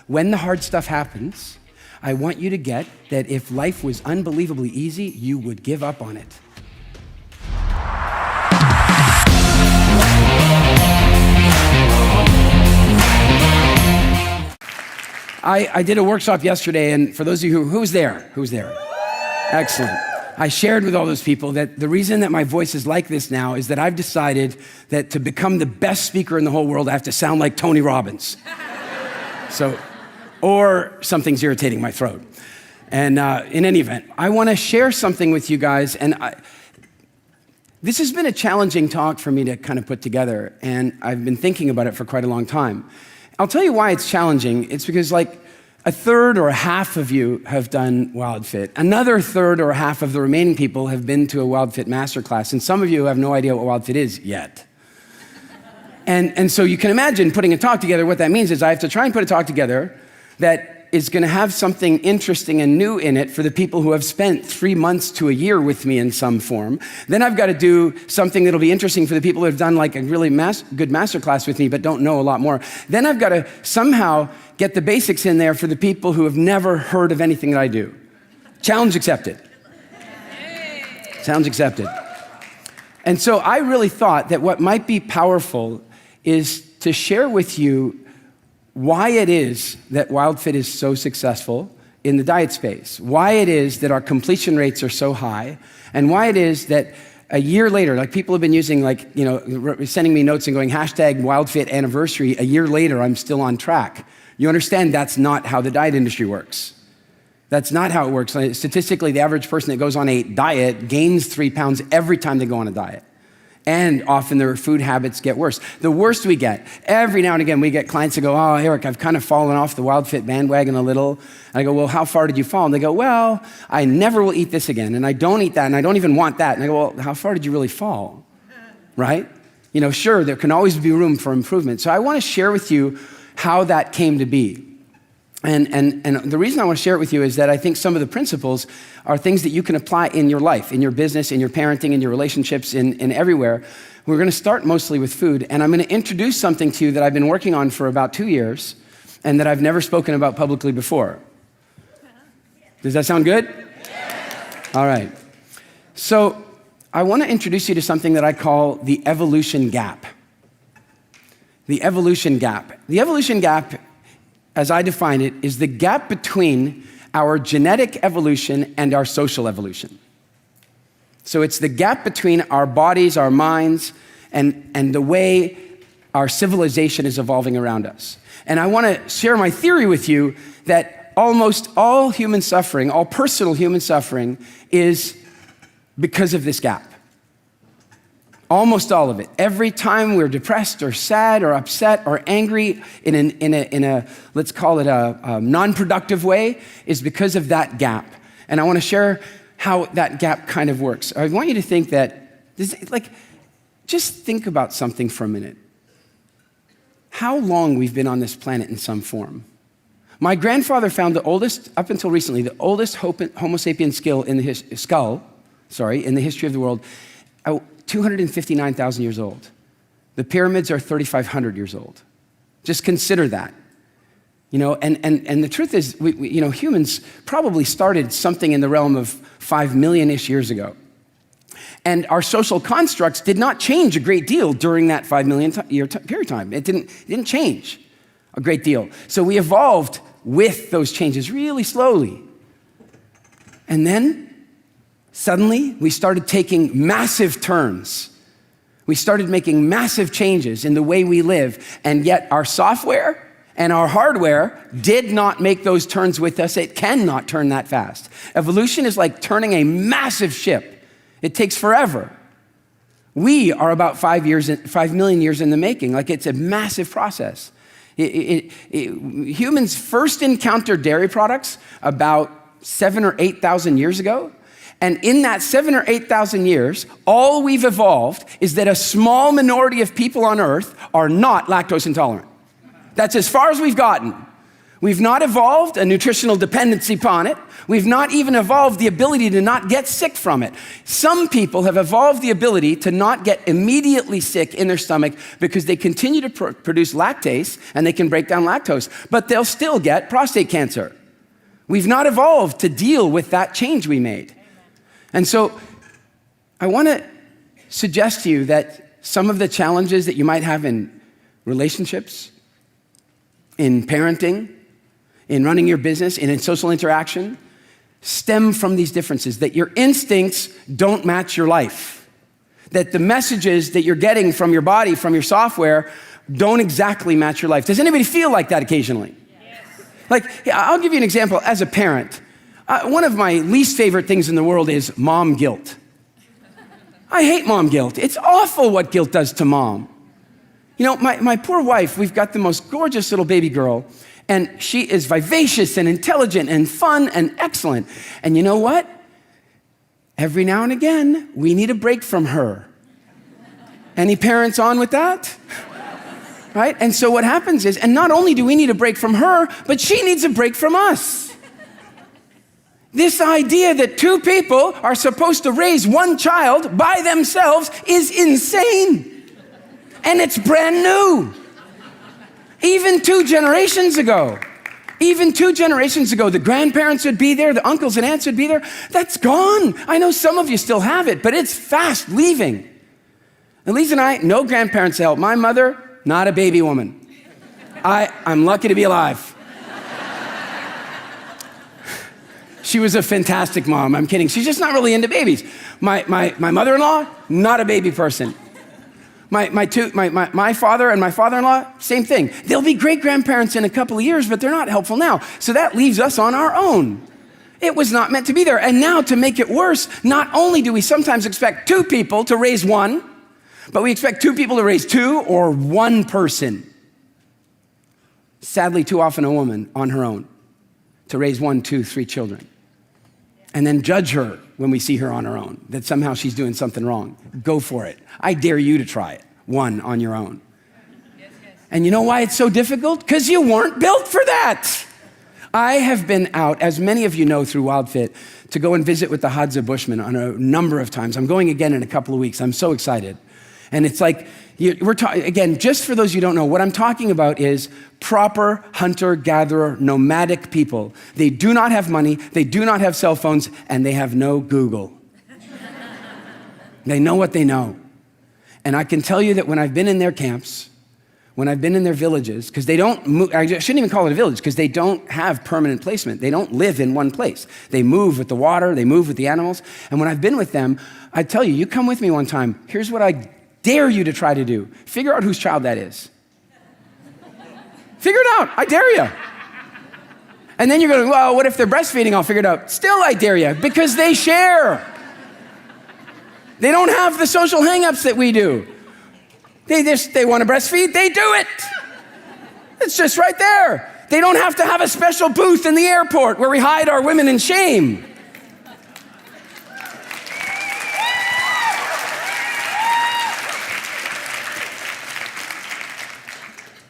when the hard stuff happens, I want you to get that if life was unbelievably easy, you would give up on it. I did a workshop yesterday, and for those of you who was there? Excellent. I shared with all those people that the reason that my voice is like this now is that I've decided that to become the best speaker in the whole world, I have to sound like Tony Robbins. Or something's irritating my throat. And in any event, I want to share something with you guys, and this has been a challenging talk for me to kind of put together, and I've been thinking about it for quite a long time. I'll tell you why it's challenging. It's because like a third or a half of you have done WILDFIT. Another third or a half of the remaining people have been to a WILDFIT masterclass, and some of you have no idea what WILDFIT is yet. And so you can imagine putting a talk together. What that means is I have to try and put a talk together that is going to have something interesting and new in it for the people who have spent 3 months to a year with me in some form. Then I've got to do something that'll be interesting for the people who have done like a really good masterclass with me but don't know a lot more. Then I've got to somehow get the basics in there for the people who have never heard of anything that I do. Challenge accepted. Challenge accepted. And so I really thought that what might be powerful is to share with you why it is that WILDFIT is so successful in the diet space, why it is that our completion rates are so high, and why it is that a year later, like people have been using sending me notes and going #WILDFIT anniversary, a year later I'm still on track. You understand that's not how the diet industry works. That's not how it works. Statistically, the average person that goes on a diet gains 3 pounds every time they go on a diet. And often their food habits get worse. The worst we get, every now and again, we get clients that go, oh, Eric, I've kind of fallen off the WILDFIT bandwagon a little. And I go, well, how far did you fall? And they go, well, I never will eat this again, and I don't eat that, and I don't even want that. And I go, well, how far did you really fall? Right? Sure, there can always be room for improvement. So I want to share with you how that came to be. And the reason I want to share it with you is that I think some of the principles are things that you can apply in your life, in your business, in your parenting, in your relationships, in everywhere. We're going to start mostly with food, and I'm going to introduce something to you that I've been working on for about 2 years and that I've never spoken about publicly before. Does that sound good? All right. So I want to introduce you to something that I call the evolution gap. The evolution gap. The evolution gap, as I define it, is the gap between our genetic evolution and our social evolution. So it's the gap between our bodies, our minds, and the way our civilization is evolving around us. And I want to share my theory with you that almost all human suffering, all personal human suffering, is because of this gap. Almost all of it. Every time we're depressed or sad or upset or angry in a let's call it a non-productive way is because of that gap. And I want to share how that gap kind of works. I want you to think that, just think about something for a minute. How long we've been on this planet in some form. My grandfather found up until recently, the oldest Homo sapien skull in the history of the world, 259,000 years old. The pyramids are 3,500 years old. Just consider that. And the truth is, humans probably started something in the realm of 5 million-ish years ago. And our social constructs did not change a great deal during that 5 million year period of time. It didn't change a great deal. So we evolved with those changes really slowly. And then suddenly, we started taking massive turns. We started making massive changes in the way we live, and yet our software and our hardware did not make those turns with us. It cannot turn that fast. Evolution is like turning a massive ship. It takes forever. We are about 5 million years in the making. It's a massive process. Humans first encountered dairy products about 7,000 or 8,000 years ago. And in that 7,000 or 8,000 years, all we've evolved is that a small minority of people on Earth are not lactose intolerant. That's as far as we've gotten. We've not evolved a nutritional dependency upon it. We've not even evolved the ability to not get sick from it. Some people have evolved the ability to not get immediately sick in their stomach because they continue to produce lactase and they can break down lactose, but they'll still get prostate cancer. We've not evolved to deal with that change we made. And so I want to suggest to you that some of the challenges that you might have in relationships, in parenting, in running your business, and in social interaction, stem from these differences, that your instincts don't match your life, that the messages that you're getting from your body, from your software, don't exactly match your life. Does anybody feel like that occasionally? Yes. Like, I'll give you an example. As a parent, one of my least favorite things in the world is mom guilt. I hate mom guilt. It's awful what guilt does to mom. You know, my poor wife, we've got the most gorgeous little baby girl, and she is vivacious and intelligent and fun and excellent. And you know what? Every now and again, we need a break from her. Any parents on with that? Right? And so what happens is, and not only do we need a break from her, but she needs a break from us. This idea that two people are supposed to raise one child by themselves is insane. And it's brand new. Even 2 generations ago, the grandparents would be there, the uncles and aunts would be there. That's gone. I know some of you still have it, but it's fast leaving. Elise and I, no grandparents to help. My mother, not a baby woman. I'm lucky to be alive. She was a fantastic mom. I'm kidding. She's just not really into babies. My mother-in-law, not a baby person. My father and my father-in-law, same thing. They'll be great-grandparents in a couple of years, but they're not helpful now. So that leaves us on our own. It was not meant to be there. And now to make it worse, not only do we sometimes expect 2 people to raise one, but we expect 2 people to raise 2 or 1 person. Sadly, too often a woman on her own to raise 1, 2, 3 children. And then judge her when we see her on her own, that somehow she's doing something wrong. Go for it. I dare you to try it, 1 on your own. Yes. And you know why it's so difficult? Because you weren't built for that. I have been out, as many of you know through WILDFIT, to go and visit with the Hadza Bushmen on a number of times. I'm going again in a couple of weeks. I'm so excited. And it's like, again, just for those you don't know, what I'm talking about is proper hunter-gatherer, nomadic people. They do not have money, they do not have cell phones, and they have no Google. They know what they know. And I can tell you that when I've been in their camps, when I've been in their villages, because they don't move, I shouldn't even call it a village, because they don't have permanent placement. They don't live in one place. They move with the water, they move with the animals. And when I've been with them, I tell you, you come with me one time, here's what I dare you to try to do. Figure out whose child that is. Figure it out. I dare you. And then you're going, well, what if they're breastfeeding? I'll figure it out. Still, I dare you, because they share. They don't have the social hang-ups that we do. They want to breastfeed, they do it. It's just right there. They don't have to have a special booth in the airport where we hide our women in shame.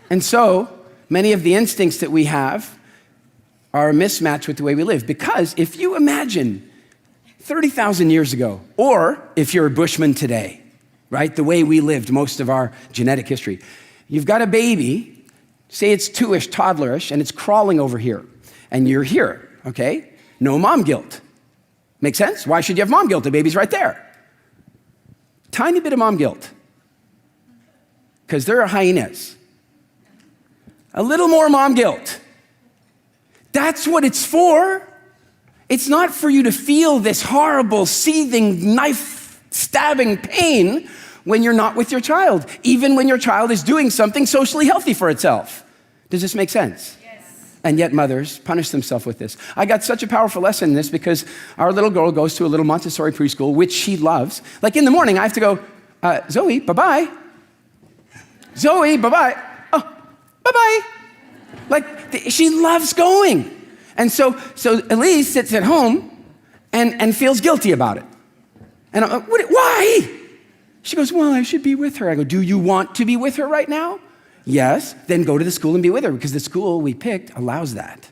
And so, many of the instincts that we have are a mismatch with the way we live. Because if you imagine 30,000 years ago, or if you're a Bushman today, right, the way we lived most of our genetic history, you've got a baby, say it's 2-ish, toddlerish, and it's crawling over here, and you're here, okay? No mom guilt. Make sense? Why should you have mom guilt? The baby's right there. Tiny bit of mom guilt. Because there are hyenas. A little more mom guilt. That's what it's for. It's not for you to feel this horrible, seething, knife-stabbing pain when you're not with your child, even when your child is doing something socially healthy for itself. Does this make sense? Yes. And yet mothers punish themselves with this. I got such a powerful lesson in this because our little girl goes to a little Montessori preschool, which she loves. Like in the morning, I have to go, Zoe, bye-bye. Zoe, bye-bye. Bye-bye. Like, she loves going. And so Elise sits at home and feels guilty about it. And I'm like, why? She goes, well, I should be with her. I go, do you want to be with her right now? Yes, then go to the school and be with her, because the school we picked allows that.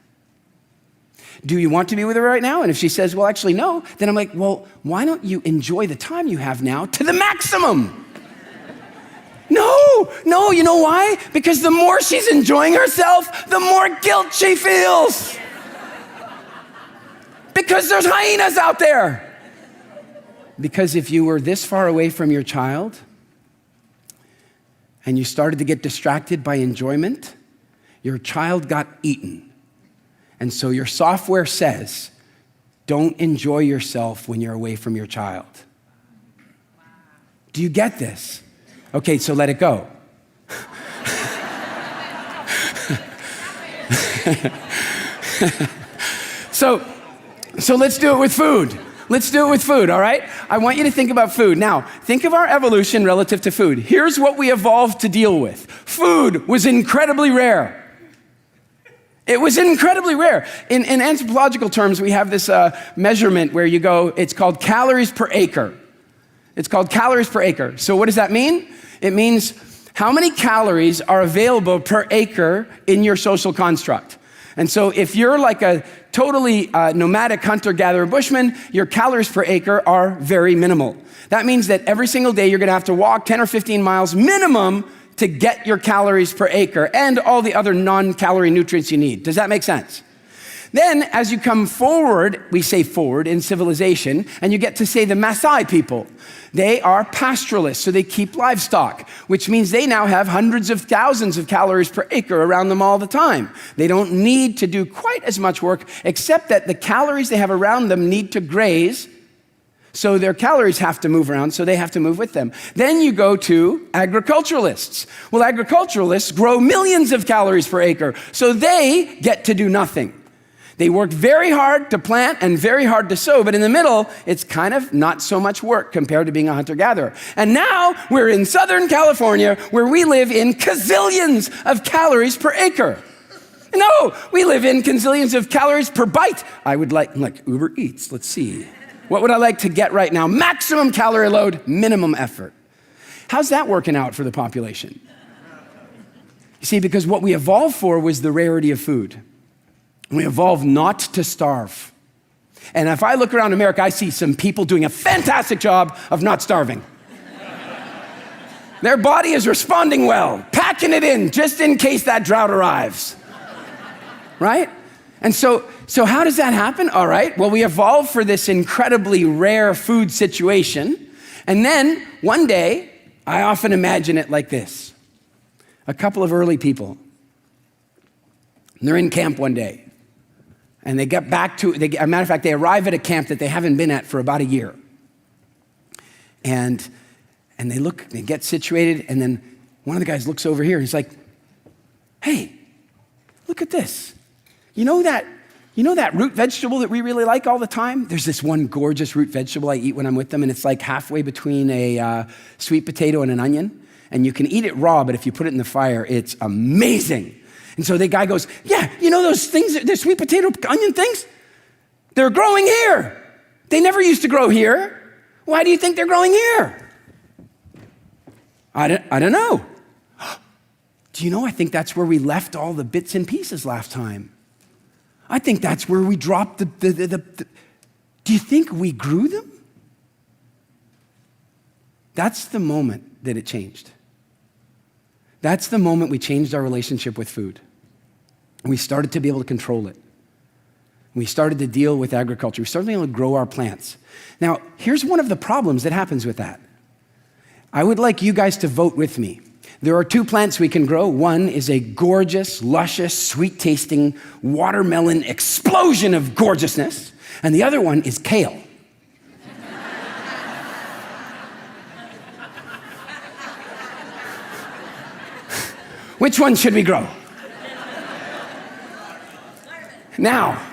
Do you want to be with her right now? And if she says, well, actually, no, then I'm like, well, why don't you enjoy the time you have now to the maximum? No, you know why? Because the more she's enjoying herself, the more guilt she feels. Because there's hyenas out there. Because if you were this far away from your child and you started to get distracted by enjoyment, your child got eaten. And so your software says, don't enjoy yourself when you're away from your child. Do you get this? Okay, so let it go. So let's do it with food. Let's do it with food, all right? I want you to think about food. Now, think of our evolution relative to food. Here's what we evolved to deal with. Food was incredibly rare. It was incredibly rare. In anthropological terms, we have this measurement where you go, it's called calories per acre. It's called calories per acre. So what does that mean? It means how many calories are available per acre in your social construct. And so if you're like a totally nomadic hunter-gatherer bushman, your calories per acre are very minimal. That means that every single day you're gonna have to walk 10 or 15 miles minimum to get your calories per acre and all the other non-calorie nutrients you need. Does that make sense? Then, as you come forward, we say forward in civilization, and you get to say the Maasai people. They are pastoralists, so they keep livestock, which means they now have hundreds of thousands of calories per acre around them all the time. They don't need to do quite as much work, except that the calories they have around them need to graze, so their calories have to move around, so they have to move with them. Then you go to agriculturalists. Well, agriculturalists grow millions of calories per acre, so they get to do nothing. They work very hard to plant and very hard to sow, but in the middle, it's kind of not so much work compared to being a hunter-gatherer. And now we're in Southern California, where we live in gazillions of calories per acre. No, we live in gazillions of calories per bite. I would like Uber Eats, let's see. What would I like to get right now? Maximum calorie load, minimum effort. How's that working out for the population? You see, because what we evolved for was the rarity of food. We evolved not to starve. And if I look around America, I see some people doing a fantastic job of not starving. Their body is responding well, packing it in just in case that drought arrives. Right? And so how does that happen? All right, well, we evolved for this incredibly rare food situation. And then one day, I often imagine it like this. A couple of early people, they're in camp one day. And they get back to, as a matter of fact, they arrive at a camp that they haven't been at for about a year. And they get situated, and then one of the guys looks over here, and he's like, hey, look at this. You know that root vegetable that we really like all the time? There's this one gorgeous root vegetable I eat when I'm with them, and it's like halfway between a sweet potato and an onion. And you can eat it raw, but if you put it in the fire, it's amazing. And so the guy goes, yeah, you know those things, the sweet potato onion things? They're growing here. They never used to grow here. Why do you think they're growing here? I don't know. Do you know, I think that's where we left all the bits and pieces last time. I think that's where we dropped the do you think we grew them? That's the moment that it changed. That's the moment we changed our relationship with food. We started to be able to control it. We started to deal with agriculture. We started being able to grow our plants. Now, here's one of the problems that happens with that. I would like you guys to vote with me. There are two plants we can grow. One is a gorgeous, luscious, sweet-tasting watermelon explosion of gorgeousness, and the other one is kale. Which one should we grow? Now,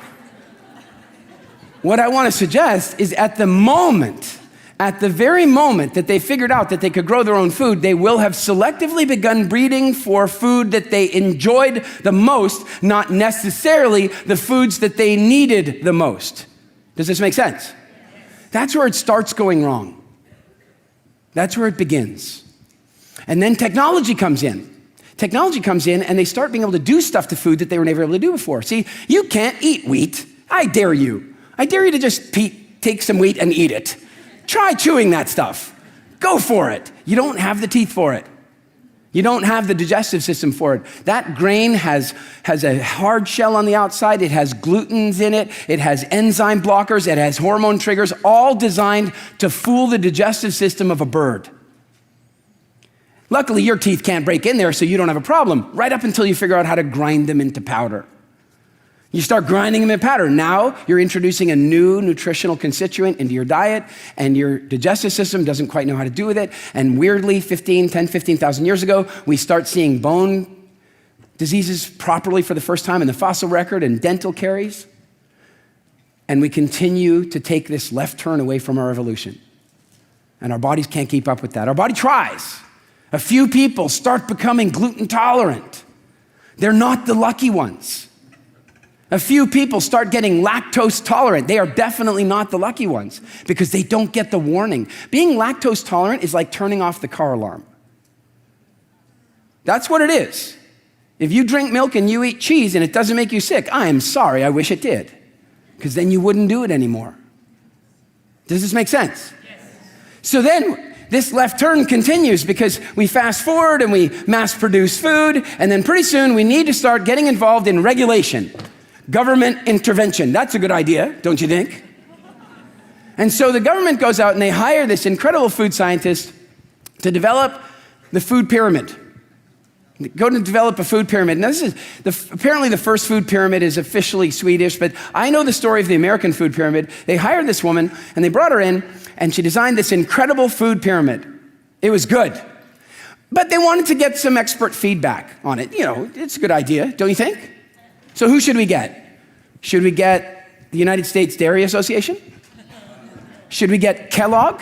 what I want to suggest is at the very moment that they figured out that they could grow their own food, they will have selectively begun breeding for food that they enjoyed the most, not necessarily the foods that they needed the most. Does this make sense? That's where it starts going wrong. That's where it begins. And then technology comes in. technology comes in and they start being able to do stuff to food that they were never able to do before. See, you can't eat wheat. I dare you. I dare you to just take some wheat and eat it. Try chewing that stuff. Go for it. You don't have the teeth for it. You don't have the digestive system for it. That grain has a hard shell on the outside. It has glutens in it. It has enzyme blockers. It has hormone triggers, all designed to fool the digestive system of a bird. Luckily, your teeth can't break in there, so you don't have a problem, right up until you figure out how to grind them into powder. You start grinding them in powder. Now you're introducing a new nutritional constituent into your diet, and your digestive system doesn't quite know how to do with it. And weirdly, 15,000 years ago, we start seeing bone diseases properly for the first time in the fossil record, and dental caries. And we continue to take this left turn away from our evolution. And our bodies can't keep up with that. Our body tries. A few people start becoming gluten tolerant. They're not the lucky ones. A few people start getting lactose tolerant. They are definitely not the lucky ones because they don't get the warning. Being lactose tolerant is like turning off the car alarm. That's what it is. If you drink milk and you eat cheese and it doesn't make you sick, I am sorry, I wish it did, because then you wouldn't do it anymore. Does this make sense? Yes. So then this left turn continues because we fast forward and we mass produce food, and then pretty soon we need to start getting involved in regulation. Government intervention. That's a good idea, don't you think? And so the government goes out and they hire this incredible food scientist to develop the food pyramid. Go to develop a food pyramid. Now this is, apparently the first food pyramid is officially Swedish, but I know the story of the American food pyramid. They hired this woman and they brought her in and she designed this incredible food pyramid. It was good. But they wanted to get some expert feedback on it. You know, it's a good idea, don't you think? So who should we get? Should we get the United States Dairy Association? Should we get Kellogg?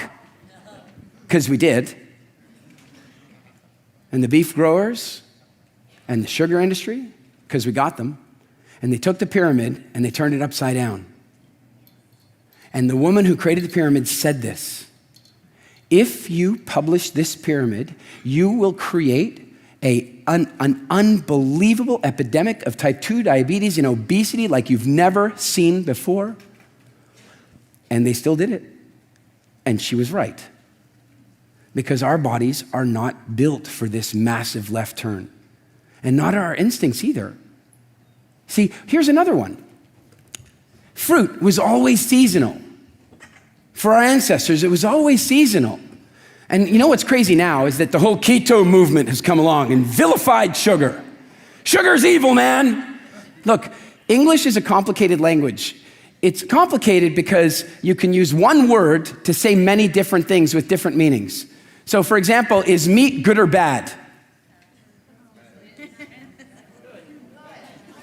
Because we did. And the beef growers and the sugar industry? Because we got them. And they took the pyramid and they turned it upside down. And the woman who created the pyramid said this: if you publish this pyramid, you will create an unbelievable epidemic of type 2 diabetes and obesity like you've never seen before. And they still did it. And she was right. Because our bodies are not built for this massive left turn. And not our instincts either. See, here's another one. Fruit was always seasonal. For our ancestors, it was always seasonal. And you know what's crazy now is that the whole keto movement has come along and vilified sugar. Sugar's evil, man. Look, English is a complicated language. It's complicated because you can use one word to say many different things with different meanings. So for example, is meat good or bad?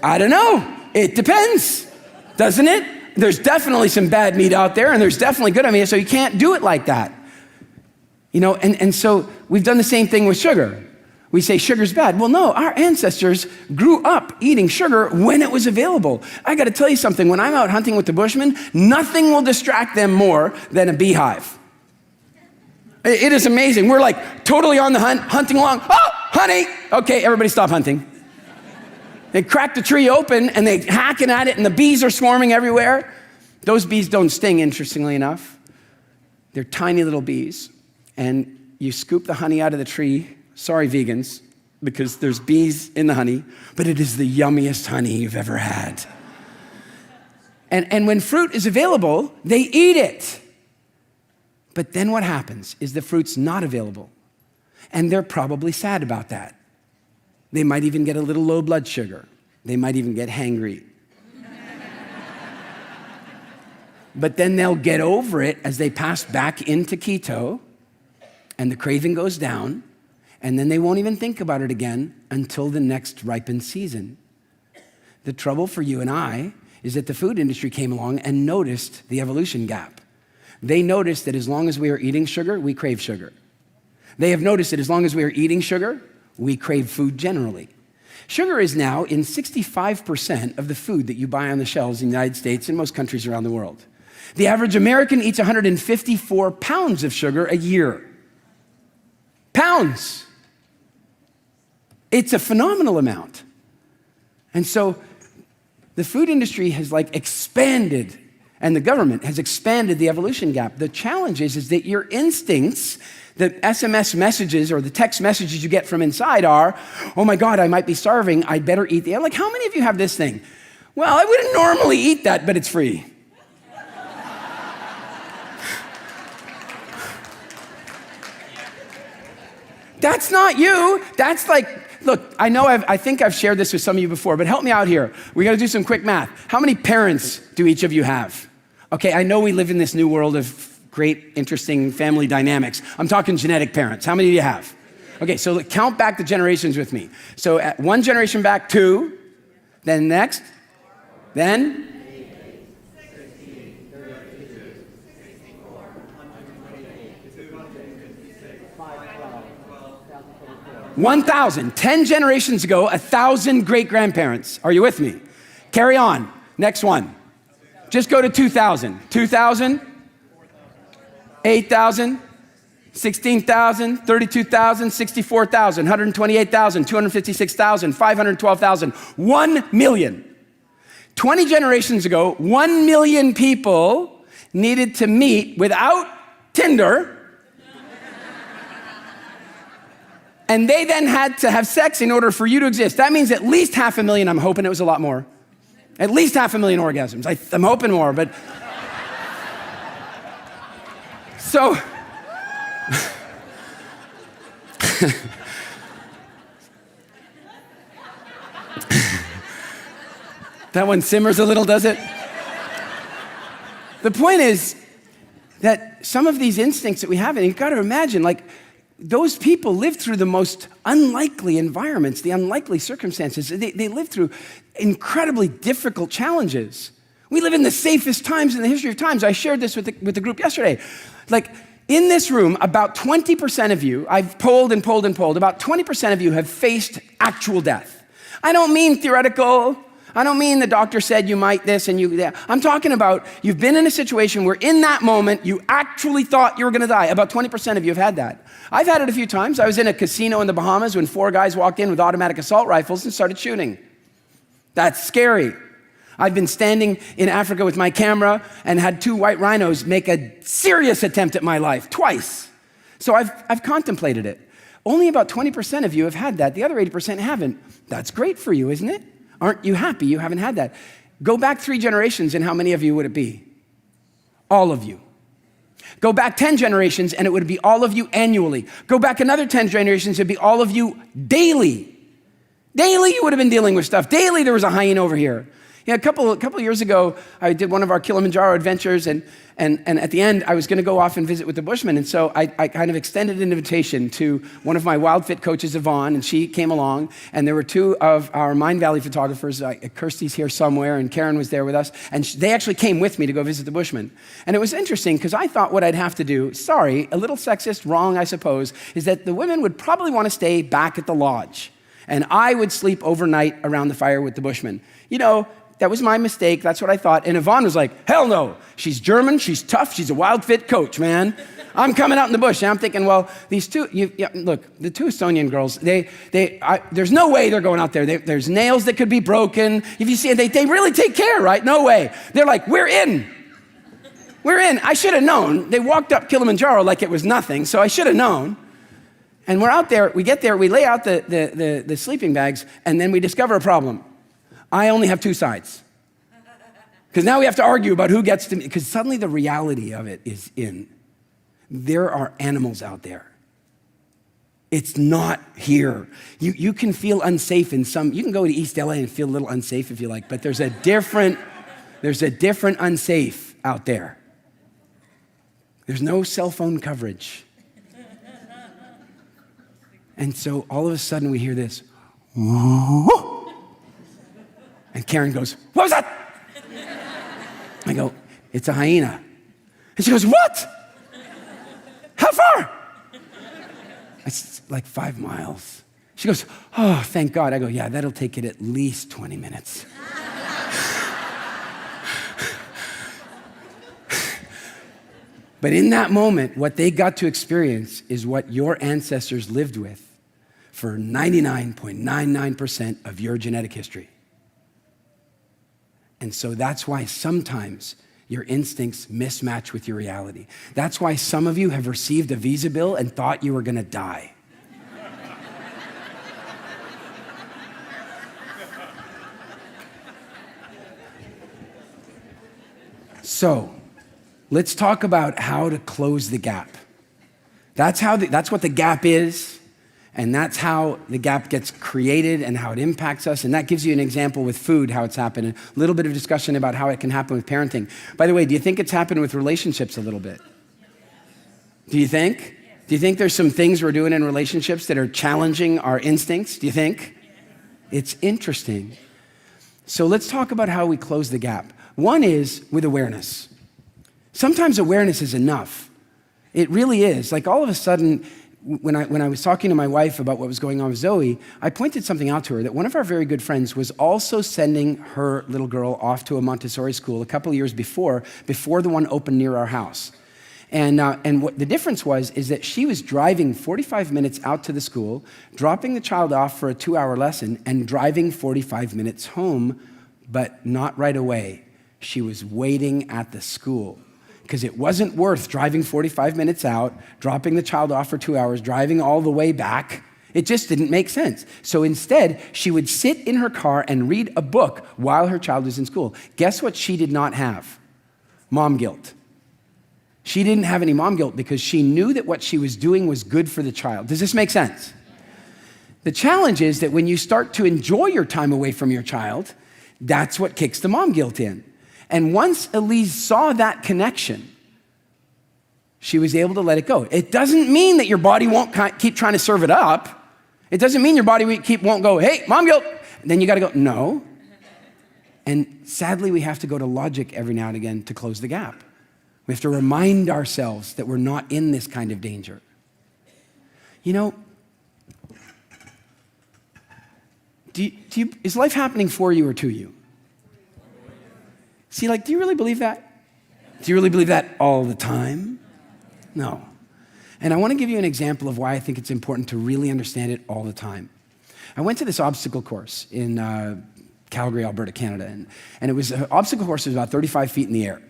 I don't know. It depends, doesn't it? There's definitely some bad meat out there and there's definitely good meat, so you can't do it like that. You know, and so we've done the same thing with sugar. We say sugar's bad. Well, no, our ancestors grew up eating sugar when it was available. I got to tell you something. When I'm out hunting with the Bushmen, nothing will distract them more than a beehive. It is amazing. We're like totally on the hunt, hunting along. Oh, honey. Okay, everybody stop hunting. They crack the tree open and they're hacking at it and the bees are swarming everywhere. Those bees don't sting, interestingly enough. They're tiny little bees. And you scoop the honey out of the tree. Sorry, vegans, because there's bees in the honey, but it is the yummiest honey you've ever had. And when fruit is available, they eat it. But then what happens is the fruit's not available. And they're probably sad about that. They might even get a little low blood sugar. They might even get hangry. But then they'll get over it as they pass back into keto, and the craving goes down, and then they won't even think about it again until the next ripened season. The trouble for you and I is that the food industry came along and noticed the evolution gap. They noticed that as long as we are eating sugar, we crave sugar. They have noticed that as long as we are eating sugar, we crave food generally. Sugar is now in 65% of the food that you buy on the shelves in the United States and most countries around the world. The average American eats 154 pounds of sugar a year. Pounds. It's a phenomenal amount. And so the food industry has expanded, and the government has expanded the evolution gap. The challenge is that your instincts, the SMS messages or the text messages you get from inside are, oh my God, I might be starving, I'd better eat the, how many of you have this thing? Well, I wouldn't normally eat that, but it's free. That's not you. That's look, I think I've shared this with some of you before, but help me out here. We got to do some quick math. How many parents do each of you have? Okay, I know we live in this new world of great, interesting family dynamics. I'm talking genetic parents. How many do you have? Okay, so count back the generations with me. So at one generation back, 2, then next, then 1,000. 10 generations ago, 1,000 great-grandparents. Are you with me? Carry on. Next one. Just go to 2,000. 2,000, 8,000, 16,000, 32,000, 64,000, 128,000, 256,000, 512,000, 1 million. 20 generations ago, 1 million people needed to meet without Tinder, and they then had to have sex in order for you to exist. That means at least 500,000, I'm hoping it was a lot more. At least 500,000 orgasms. I'm hoping more, but. So. That one simmers a little, does it? The point is that some of these instincts that we have, and you've got to imagine, those people lived through the most unlikely environments, the unlikely circumstances. They lived through incredibly difficult challenges. We live in the safest times in the history of times. I shared this with the group yesterday. In this room, about 20% of you, I've polled and polled and polled, about 20% of you have faced actual death. I don't mean theoretical. I don't mean the doctor said you might this and you that. I'm talking about you've been in a situation where in that moment you actually thought you were gonna die. About 20% of you have had that. I've had it a few times. I was in a casino in the Bahamas when 4 guys walked in with automatic assault rifles and started shooting. That's scary. I've been standing in Africa with my camera and had 2 white rhinos make a serious attempt at my life, twice. So I've contemplated it. Only about 20% of you have had that. The other 80% haven't. That's great for you, isn't it? Aren't you happy you haven't had that? Go back 3 generations and how many of you would it be? All of you. Go back 10 generations and it would be all of you annually. Go back another 10 generations, it'd be all of you daily. Daily you would have been dealing with stuff. Daily there was a hyena over here. Yeah, a couple years ago, I did one of our Kilimanjaro adventures, and at the end, I was going to go off and visit with the Bushmen, and so I kind of extended an invitation to one of my WILDFIT coaches, Yvonne, and she came along, and there were 2 of our Mindvalley photographers, Kirsty's here somewhere, and Karen was there with us, and they actually came with me to go visit the Bushmen. And it was interesting, because I thought what I'd have to do, sorry, a little sexist, wrong, I suppose, is that the women would probably want to stay back at the lodge, and I would sleep overnight around the fire with the Bushmen. You know, that was my mistake. That's what I thought. And Yvonne was like, hell no. She's German. She's tough. She's a WILDFIT coach, man. I'm coming out in the bush. And I'm thinking, well, these 2, look, the 2 Estonian girls, there's no way they're going out there. There's nails that could be broken. If you see it, they really take care, right? No way. They're like, we're in. We're in. I should have known. They walked up Kilimanjaro like it was nothing, so I should have known. And we're out there. We get there. We lay out the sleeping bags, and then we discover a problem. I only have 2 sides. Because now we have to argue about who gets to, because suddenly the reality of it is in. There are animals out there. It's not here. You can feel unsafe in some, you can go to East LA and feel a little unsafe if you like, but there's a different unsafe out there. There's no cell phone coverage. And so all of a sudden we hear this, whoa. And Karen goes, what was that? I go, it's a hyena. And she goes, what? How far? It's like 5 miles. She goes, oh, thank God. I go, yeah, that'll take it at least 20 minutes. But in that moment, what they got to experience is what your ancestors lived with for 99.99% of your genetic history. And so that's why sometimes your instincts mismatch with your reality. That's why some of you have received a visa bill and thought you were gonna die. So, let's talk about how to close the gap. That's what the gap is, and that's how the gap gets created and how it impacts us. And that gives you an example with food, how it's happened. A little bit of discussion about how it can happen with parenting. By the way, do you think it's happened with relationships a little bit? Do you think? Do you think there's some things we're doing in relationships that are challenging our instincts? Do you think? It's interesting. So let's talk about how we close the gap. One is with awareness. Sometimes awareness is enough. It really is. Like all of a sudden, when I was talking to my wife about what was going on with Zoe, I pointed something out to her that one of our very good friends was also sending her little girl off to a Montessori school a couple of years before the one opened near our house. And what the difference was is that she was driving 45 minutes out to the school, dropping the child off for a 2-hour lesson, and driving 45 minutes home, but not right away. She was waiting at the school because it wasn't worth driving 45 minutes out, dropping the child off for 2 hours, driving all the way back. It just didn't make sense. So instead, she would sit in her car and read a book while her child was in school. Guess what she did not have? Mom guilt. She didn't have any mom guilt because she knew that what she was doing was good for the child. Does this make sense? The challenge is that when you start to enjoy your time away from your child, that's what kicks the mom guilt in. And once Elise saw that connection, she was able to let it go. It doesn't mean that your body won't keep trying to serve it up. It doesn't mean your body won't go, hey, mom guilt. And then you gotta go, no. And sadly, we have to go to logic every now and again to close the gap. We have to remind ourselves that we're not in this kind of danger. You know, is life happening for you or to you? See, do you really believe that? Do you really believe that all the time? No. And I want to give you an example of why I think it's important to really understand it all the time. I went to this obstacle course in Calgary, Alberta, Canada, and it was an obstacle course that was about 35 feet in the air.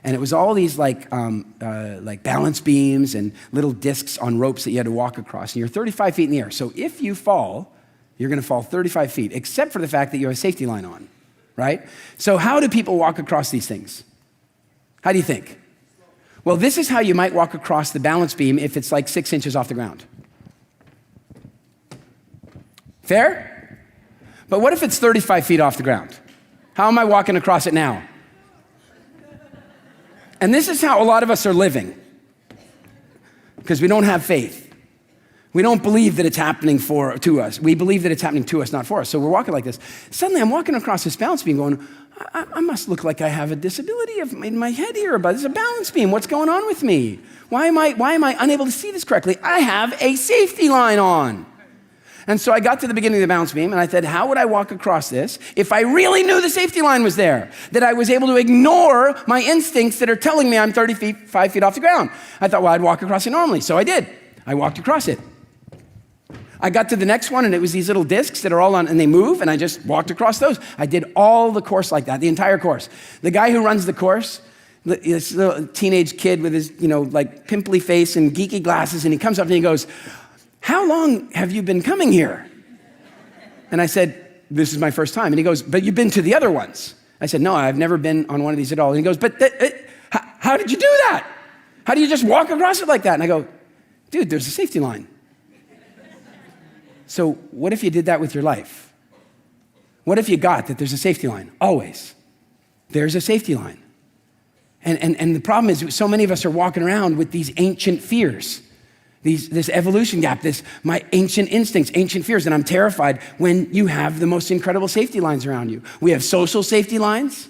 And it was all these like balance beams and little discs on ropes that you had to walk across. And you're 35 feet in the air. So if you fall, you're going to fall 35 feet, except for the fact that you have a safety line on, right? So how do people walk across these things? How do you think? Well, this is how you might walk across the balance beam if it's like 6 inches off the ground. Fair? But what if it's 35 feet off the ground? How am I walking across it now? And this is how a lot of us are living, because we don't have faith. We don't believe that it's happening to us. We believe that it's happening to us, not for us. So we're walking like this. Suddenly I'm walking across this balance beam going, I must look like I have a disability in my head here, but there's a balance beam. What's going on with me? Why am I unable to see this correctly? I have a safety line on. And so I got to the beginning of the balance beam and I said, how would I walk across this if I really knew the safety line was there? That I was able to ignore my instincts that are telling me I'm 35 feet off the ground. I thought, well, I'd walk across it normally. So I did. I walked across it. I got to the next one and it was these little discs that are all on, and they move, and I just walked across those. I did all the course like that, the entire course. The guy who runs the course, this little teenage kid with his, pimply face and geeky glasses, and he comes up and he goes, how long have you been coming here? And I said, this is my first time. And he goes, but you've been to the other ones. I said, no, I've never been on one of these at all. And he goes, but how did you do that? How do you just walk across it like that? And I go, dude, there's a safety line. So what if you did that with your life? What if you got that there's a safety line? Always. There's a safety line. And the problem is so many of us are walking around with these ancient fears. This evolution gap, my ancient instincts, ancient fears, and I'm terrified when you have the most incredible safety lines around you. We have social safety lines,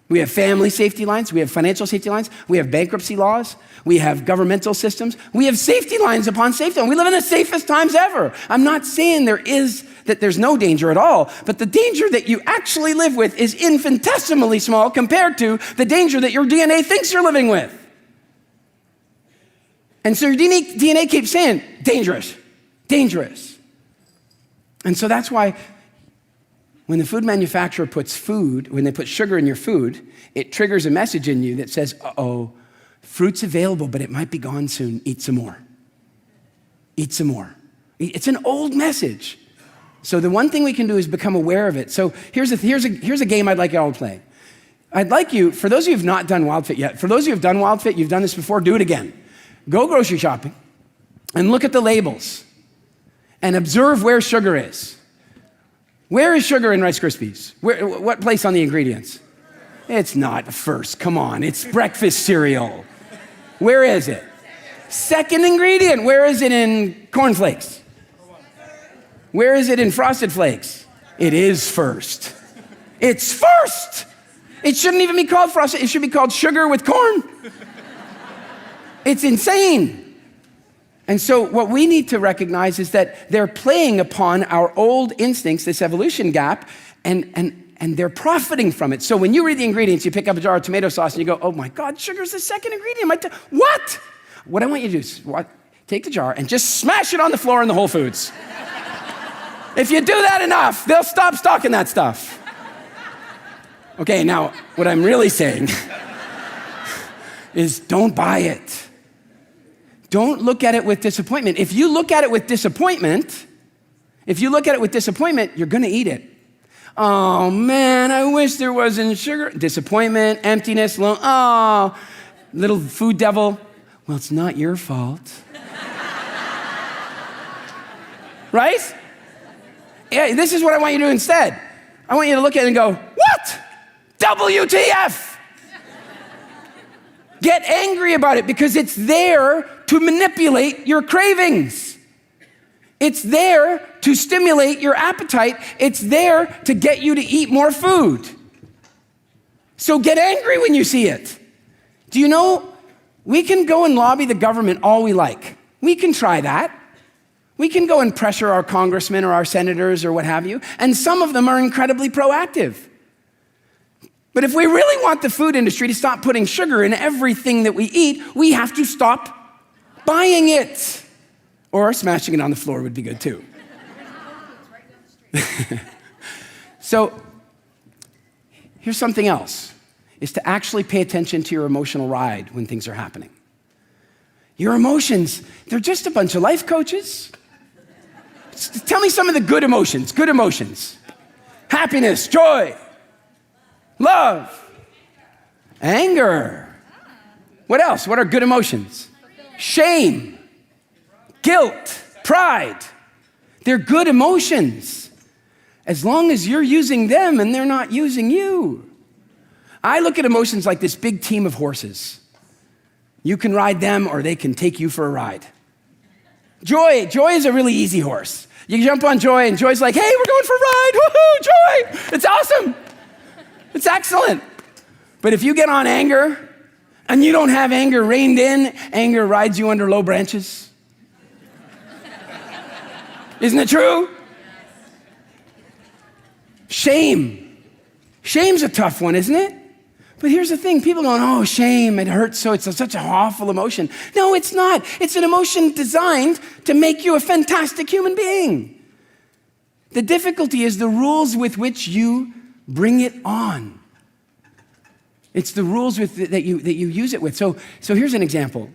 we have family safety lines, we have financial safety lines, we have bankruptcy laws, we have governmental systems, we have safety lines upon safety lines. We live in the safest times ever. I'm not saying there's no danger at all, but the danger that you actually live with is infinitesimally small compared to the danger that your DNA thinks you're living with. And so your DNA keeps saying, dangerous, dangerous, And so that's why when the food manufacturer when they put sugar in your food, it triggers a message in you that says, uh-oh, fruit's available, but it might be gone soon. Eat some more. Eat some more. It's an old message. So the one thing we can do is become aware of it. So here's a game I'd like you all to play. I'd like you, for those of you who have not done WildFit yet, for those of you who have done WildFit, you've done this before, do it again. Go grocery shopping and look at the labels and observe where sugar is. Where is sugar in Rice Krispies? What place on the ingredients? It's not first, come on, it's breakfast cereal. Where is it? Second ingredient. Where is it in cornflakes? Where is it in Frosted Flakes? It is first. It's first. It shouldn't even be called frosted. It should be called sugar with corn. It's insane. And so what we need to recognize is that they're playing upon our old instincts, this evolution gap, and they're profiting from it. So when you read the ingredients, you pick up a jar of tomato sauce and you go, oh my God, sugar's the second ingredient. What? What I want you to do is take the jar and just smash it on the floor in the Whole Foods. If you do that enough, they'll stop stocking that stuff. Okay, now, what I'm really saying is don't buy it. Don't look at it with disappointment. If you look at it with disappointment, you're gonna eat it. Oh man, I wish there wasn't sugar. Disappointment, emptiness, little food devil. Well, it's not your fault. Right? Yeah, this is what I want you to do instead. I want you to look at it and go, what? WTF? Get angry about it because it's there to manipulate your cravings. It's there to stimulate your appetite. It's there to get you to eat more food. So get angry when you see it. Do you know, we can go and lobby the government all we like. We can try that. We can go and pressure our congressmen or our senators or what have you, and some of them are incredibly proactive. But if we really want the food industry to stop putting sugar in everything that we eat, we have to stop buying it. Or smashing it on the floor would be good too. So here's something else, is to actually pay attention to your emotional ride when things are happening. Your emotions, they're just a bunch of life coaches. Tell me some of the good emotions. Happiness, joy, love, anger. What else? What are good emotions? Shame, guilt, pride. They're good emotions as long as you're using them and they're not using you. I look at emotions like this big team of horses. You can ride them or they can take you for a ride. Joy is a really easy horse. You jump on Joy and Joy's like, hey, we're going for a ride, woohoo, Joy. It's awesome. It's excellent. But if you get on anger and you don't have anger reined in, anger rides you under low branches. Isn't it true? Shame's a tough one, isn't it? But here's the thing, people going, oh, shame, it hurts, so it's such an awful emotion. No, it's not. It's an emotion designed to make you a fantastic human being. The difficulty is the rules with which you bring it on. It's the rules that you use it with. So here's an example.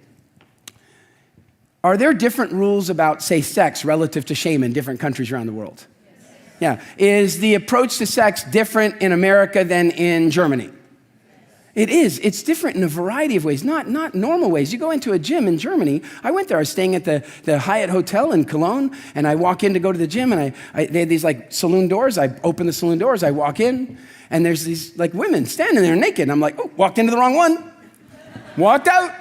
Are there different rules about, say, sex relative to shame in different countries around the world? Yes. Yeah. Is the approach to sex different in America than in Germany? It is. It's different in a variety of ways, not normal ways. You go into a gym in Germany. I went there. I was staying at the Hyatt Hotel in Cologne, and I walk in to go to the gym, and they had these like saloon doors. I open the saloon doors. I walk in, and there's these like women standing there naked. And I'm like, oh, walked into the wrong one. Walked out.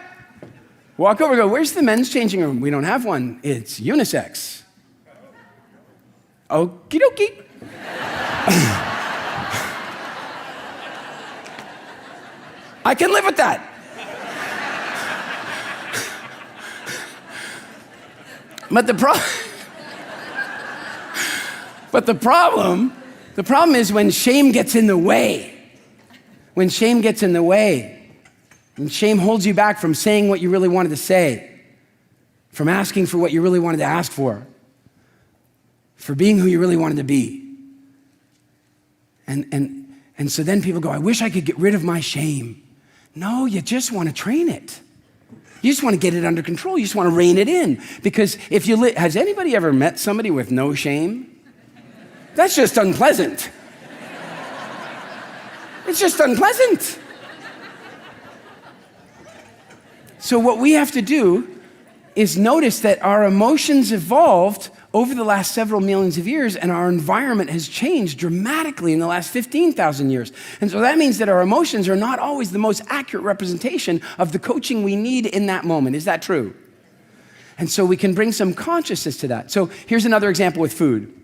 Walk over, go, where's the men's changing room? We don't have one. It's unisex. Okie dokie. I can live with that. But the problem is when shame gets in the way. When shame gets in the way. And shame holds you back from saying what you really wanted to say, from asking for what you really wanted to ask for. for being who you really wanted to be. And so then people go, I wish I could get rid of my shame. No, you just want to train it. You just want to get it under control. You just want to rein it in. Because if you has anybody ever met somebody with no shame? That's just unpleasant. It's just unpleasant. So what we have to do is notice that our emotions evolved over the last several millions of years, and our environment has changed dramatically in the last 15,000 years. And so that means that our emotions are not always the most accurate representation of the coaching we need in that moment. Is that true? And so we can bring some consciousness to that. So here's another example with food.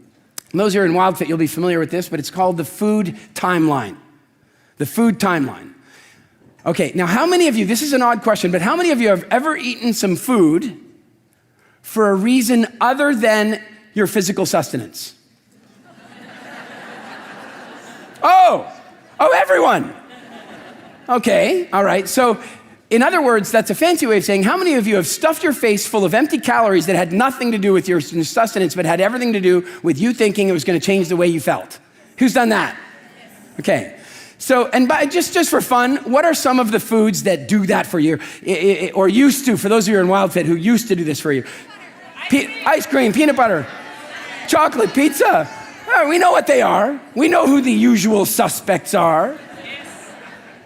And those who are in WILDFIT, you'll be familiar with this, but it's called the food timeline. The food timeline. Okay, now how many of you, this is an odd question, but how many of you have ever eaten some food for a reason other than your physical sustenance? Oh, everyone. Okay, all right. So in other words, that's a fancy way of saying, how many of you have stuffed your face full of empty calories that had nothing to do with your sustenance, but had everything to do with you thinking it was going to change the way you felt? Who's done that? Okay. So, and just for fun, what are some of the foods that do that for you, or used to, for those of you in WILDFIT who used to do this for you? Ice cream, peanut butter, chocolate, pizza. Oh, we know what they are. We know who the usual suspects are.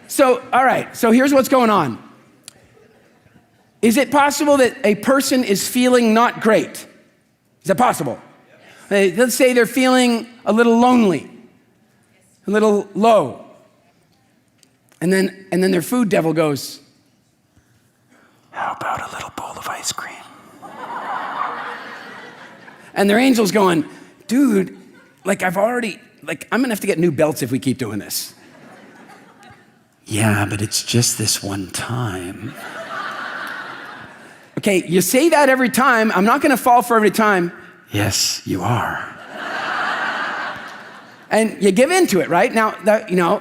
So, all right, so here's what's going on. Is it possible that a person is feeling not great? Is that possible? Let's say they're feeling a little lonely, a little low. And then their food devil goes, how about a little bowl of ice cream? And their angel's going, dude, I'm gonna have to get new belts if we keep doing this. Yeah, but it's just this one time. Okay, you say that every time. I'm not gonna fall for every time. Yes, you are. And you give into it, right? Now,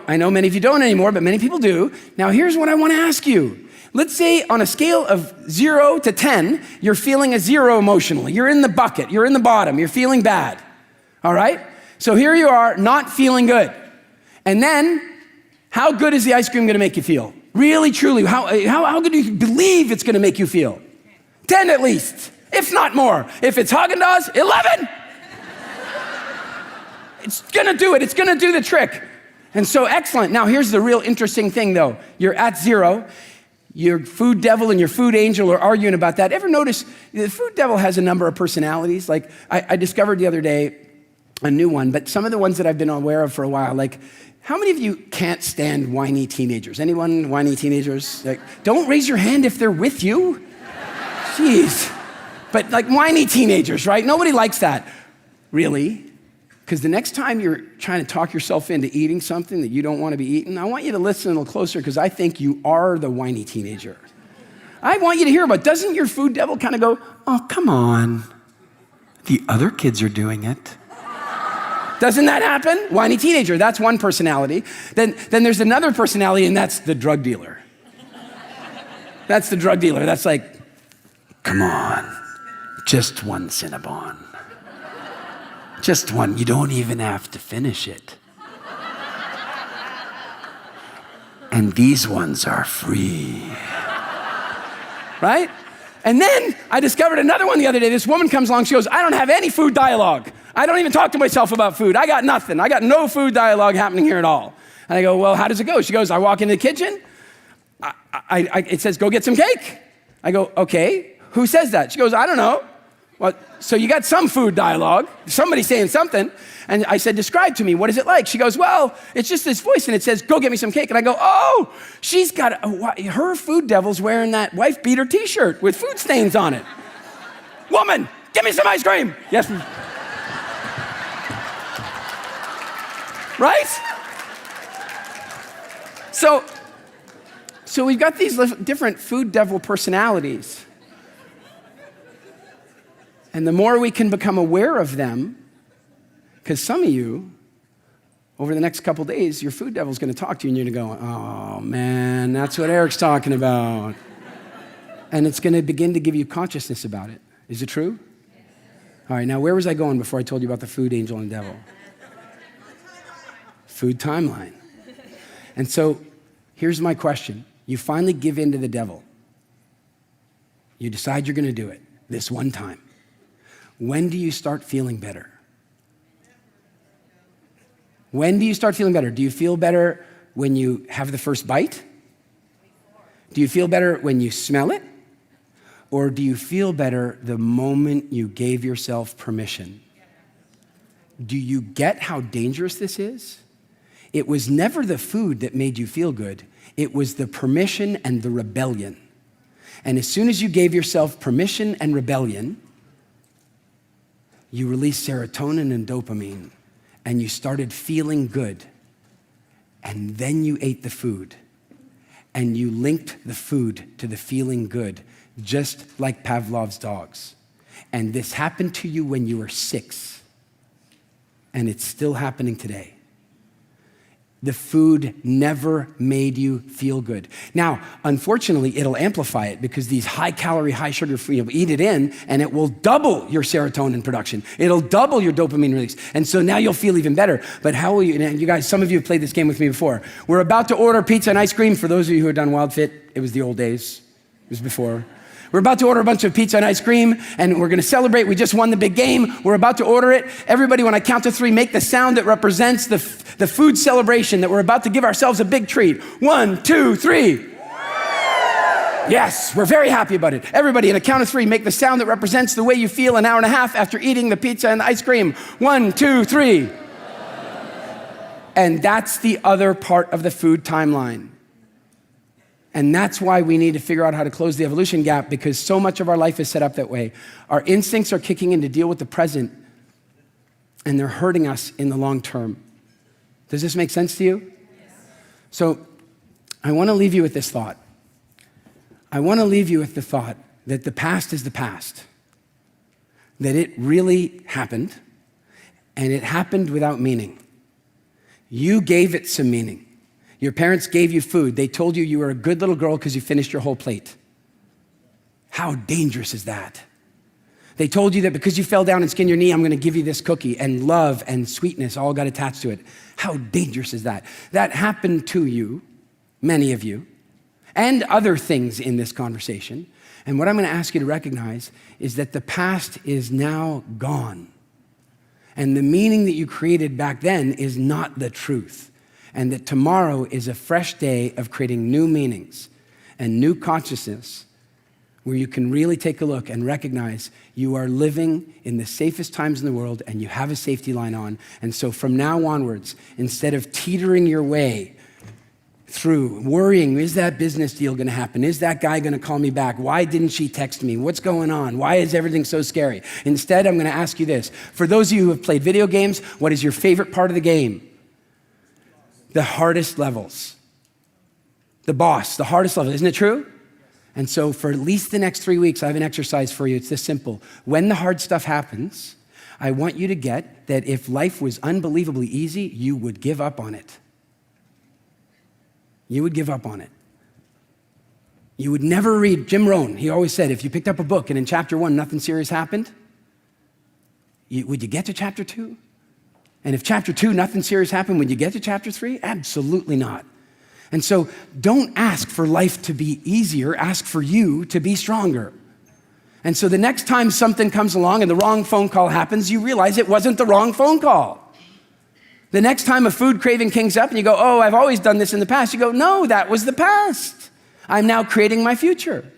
I know many of you don't anymore, but many people do. Now, here's what I want to ask you. Let's say on a scale of 0 to 10, you're feeling a 0 emotionally. You're in the bucket. You're in the bottom. You're feeling bad. All right? So here you are, not feeling good. And then, how good is the ice cream going to make you feel? Really, truly, how good do you believe it's going to make you feel? 10 at least, if not more. If it's Haagen-Dazs, 11. It's gonna do it. It's gonna do the trick. And so excellent. Now here's the real interesting thing though. You're at 0. Your food devil and your food angel are arguing about that. Ever notice the food devil has a number of personalities? Like I discovered the other day a new one, but some of the ones that I've been aware of for a while, like how many of you can't stand whiny teenagers? Anyone whiny teenagers? Like, don't raise your hand if they're with you. Jeez. But like whiny teenagers, right? Nobody likes that. Really? Because the next time you're trying to talk yourself into eating something that you don't want to be eating, I want you to listen a little closer because I think you are the whiny teenager. I want you to hear about, doesn't your food devil kind of go, oh, come on. The other kids are doing it. Doesn't that happen? Whiny teenager, that's one personality. Then there's another personality, and that's the drug dealer. That's the drug dealer. That's like, come on, just one Cinnabon. Just one, you don't even have to finish it. And these ones are free. Right? And then I discovered another one the other day. This woman comes along, she goes, I don't have any food dialogue. I don't even talk to myself about food. I got nothing. I got no food dialogue happening here at all. And I go, well, how does it go? She goes, I walk into the kitchen. It says, go get some cake. I go, okay, who says that? She goes, I don't know. Well, so you got some food dialogue, somebody saying something. And I said, describe to me, what is it like? She goes, well, it's just this voice and it says, go get me some cake. And I go, oh, she's got, her food devil's wearing that wife beater t-shirt with food stains on it. Woman, give me some ice cream. Yes. Right? So we've got these different food devil personalities. And the more we can become aware of them, because some of you, over the next couple days, your food devil's going to talk to you and you're going to go, oh man, that's what Eric's talking about. And it's going to begin to give you consciousness about it. Is it true? All right, now where was I going before I told you about the food angel and devil? Food timeline. And so here's my question. You finally give in to the devil. You decide you're going to do it this one time. When do you start feeling better? When do you start feeling better? Do you feel better when you have the first bite? Do you feel better when you smell it? Or do you feel better the moment you gave yourself permission? Do you get how dangerous this is? It was never the food that made you feel good. It was the permission and the rebellion. And as soon as you gave yourself permission and rebellion, you released serotonin and dopamine, and you started feeling good. And then you ate the food, and you linked the food to the feeling good, just like Pavlov's dogs. And this happened to you when you were 6, and it's still happening today. The food never made you feel good. Now, unfortunately, it'll amplify it because these high-calorie, high-sugar food, eat it in, and it will double your serotonin production. It'll double your dopamine release. And so now you'll feel even better. But how will you, and you guys, some of you have played this game with me before. We're about to order pizza and ice cream. For those of you who have done WILDFIT, it was the old days. It was before. We're about to order a bunch of pizza and ice cream, and we're going to celebrate. We just won the big game. We're about to order it. Everybody, when I count to 3, make the sound that represents the food celebration that we're about to give ourselves a big treat. 1, 2, 3. Yes, we're very happy about it. Everybody, in a count of 3, make the sound that represents the way you feel an hour and a half after eating the pizza and the ice cream. 1, 2, 3. And that's the other part of the food timeline. And that's why we need to figure out how to close the evolution gap, because so much of our life is set up that way. Our instincts are kicking in to deal with the present, and they're hurting us in the long term. Does this make sense to you? Yes. So I want to leave you with this thought. I want to leave you with the thought that the past is the past, that it really happened, and it happened without meaning. You gave it some meaning. Your parents gave you food. They told you you were a good little girl because you finished your whole plate. How dangerous is that? They told you that because you fell down and skinned your knee, I'm going to give you this cookie, and love and sweetness all got attached to it. How dangerous is that? That happened to you, many of you, and other things in this conversation. And what I'm going to ask you to recognize is that the past is now gone. And the meaning that you created back then is not the truth. And that tomorrow is a fresh day of creating new meanings and new consciousness where you can really take a look and recognize you are living in the safest times in the world and you have a safety line on. And so from now onwards, instead of teetering your way through worrying, is that business deal going to happen? Is that guy going to call me back? Why didn't she text me? What's going on? Why is everything so scary? Instead, I'm going to ask you this. For those of you who have played video games, what is your favorite part of the game? The hardest levels. The boss, the hardest level. Isn't it true? And so for at least the next 3 weeks, I have an exercise for you. It's this simple. When the hard stuff happens, I want you to get that if life was unbelievably easy, you would give up on it. You would give up on it. You would never read Jim Rohn. He always said, if you picked up a book and in chapter 1, nothing serious happened, would you get to chapter 2? And if chapter 2, nothing serious happened, would you get to chapter 3? Absolutely not. And so don't ask for life to be easier, ask for you to be stronger. And so the next time something comes along and the wrong phone call happens, you realize it wasn't the wrong phone call. The next time a food craving kings up and you go, oh, I've always done this in the past, you go, no, that was the past. I'm now creating my future.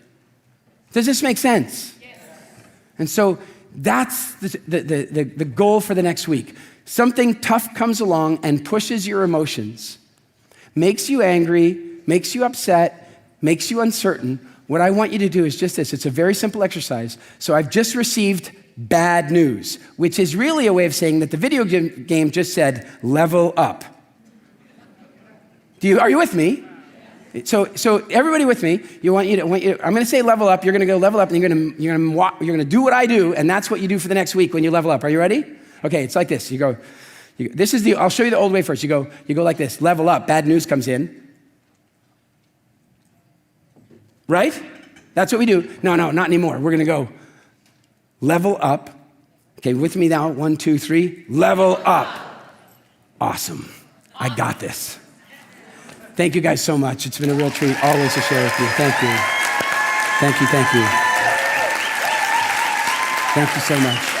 Does this make sense? Yes. And so that's the goal for the next week. Something tough comes along and pushes your emotions, makes you angry, makes you upset, makes you uncertain. What I want you to do is just this. It's a very simple exercise. So I've just received bad news, which is really a way of saying that the video game just said, level up. Are you with me? So everybody with me, I'm going to say level up. You're going to go level up, and you're going to do what I do, and that's what you do for the next week when you level up. Are you ready? Okay, it's like this. I'll show you the old way first. You go like this, level up, bad news comes in. Right? That's what we do. No, not anymore. We're gonna go level up, Okay, with me now, 1, 2, 3, level up. Awesome, I got this. Thank you guys so much. It's been a real treat always to share with you. Thank you. Thank you, thank you. Thank you so much.